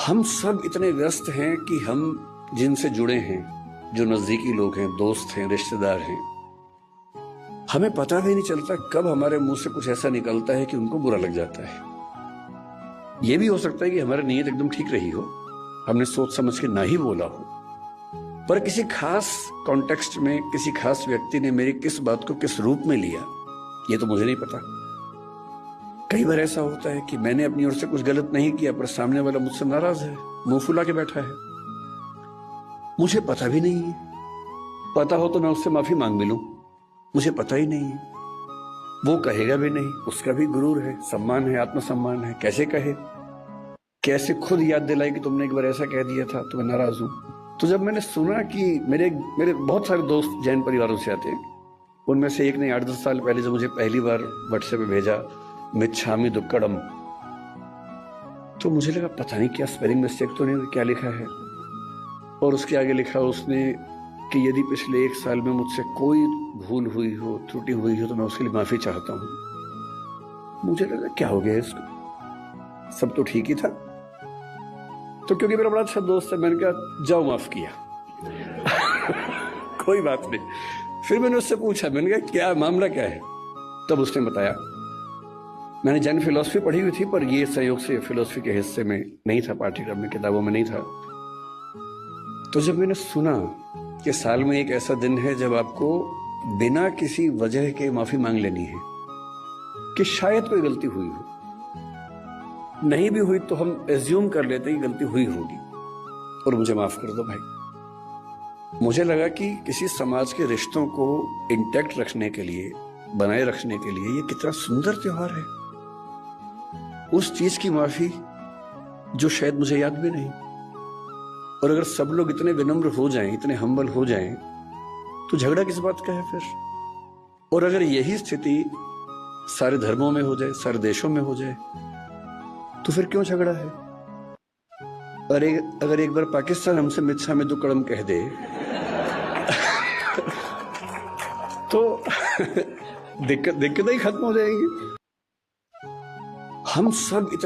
हम सब इतने व्यस्त हैं कि हम जिनसे जुड़े हैं, जो नजदीकी लोग हैं, दोस्त हैं, रिश्तेदार हैं, हमें पता भी नहीं चलता कब हमारे मुंह से कुछ ऐसा निकलता है कि उनको बुरा लग जाता है। यह भी हो सकता है कि हमारी नीयत एकदम ठीक रही हो, हमने सोच समझ के ना ही बोला हो, पर किसी खास कॉन्टेक्स्ट में किसी खास व्यक्ति ने मेरी किस बात को किस रूप में लिया, ये तो मुझे नहीं पता। कई बार ऐसा होता है कि मैंने अपनी ओर से कुछ गलत नहीं किया, पर सामने वाला मुझसे नाराज है, मुंह फुला के बैठा है। मुझे पता भी नहीं है, पता हो तो मैं उससे माफी मांग भी लूं, मुझे पता ही नहीं है। वो कहेगा भी नहीं, उसका भी गुरूर है, सम्मान है, आत्मसम्मान है, कैसे कहे, कैसे खुद याद दिलाई कि तुमने एक बार ऐसा कह दिया था तो मैं नाराज हूं। तो जब मैंने सुना कि मेरे बहुत सारे दोस्त जैन परिवारों से आते हैं, उनमें से एक ने 8-10 साल पहले जब मुझे पहली बार व्हाट्सएप पे भेजा मिच्छामी दुक्कड़म, तो मुझे लगा पता नहीं क्या स्पेलिंग मिस्टेक तो नहीं, क्या लिखा है। और उसके आगे लिखा उसने कि यदि पिछले 1 साल में मुझसे कोई भूल हुई हो, त्रुटि हुई हो, तो मैं उसके लिए माफी चाहता हूं। मुझे लगा क्या हो गया इसको, सब तो ठीक ही था। तो क्योंकि मेरा बड़ा अच्छा दोस्त है, मैंने कहा जाओ माफ किया। कोई बात नहीं। फिर मैंने उससे पूछा, मैंने कहा क्या मामला क्या है। तब उसने बताया मैंने जैन फिलॉसफी पढ़ी हुई थी, पर ये संयोग से फिलॉसफी के हिस्से में नहीं था, पाठ्यक्रम में, किताबों में नहीं था। तो जब मैंने सुना कि साल में एक ऐसा दिन है जब आपको बिना किसी वजह के माफी मांग लेनी है, कि शायद कोई गलती हुई हो, नहीं भी हुई तो हम एज्यूम कर लेते कि गलती हुई होगी और मुझे माफ कर दो भाई। मुझे लगा कि किसी समाज के रिश्तों को इंटैक्ट रखने के लिए, बनाए रखने के लिए, ये कितना सुंदर त्योहार है। उस चीज की माफी जो शायद मुझे याद भी नहीं। और अगर सब लोग इतने विनम्र हो जाएं, इतने हम्बल हो जाएं, तो झगड़ा किस बात का है फिर। और अगर यही स्थिति सारे धर्मों में हो जाए, सारे देशों में हो जाए, तो फिर क्यों झगड़ा है। अगर एक बार पाकिस्तान हमसे मिच्छामी दुक्कड़म कह दे तो दिक्कत ही खत्म हो जाएगी। हम सब इतने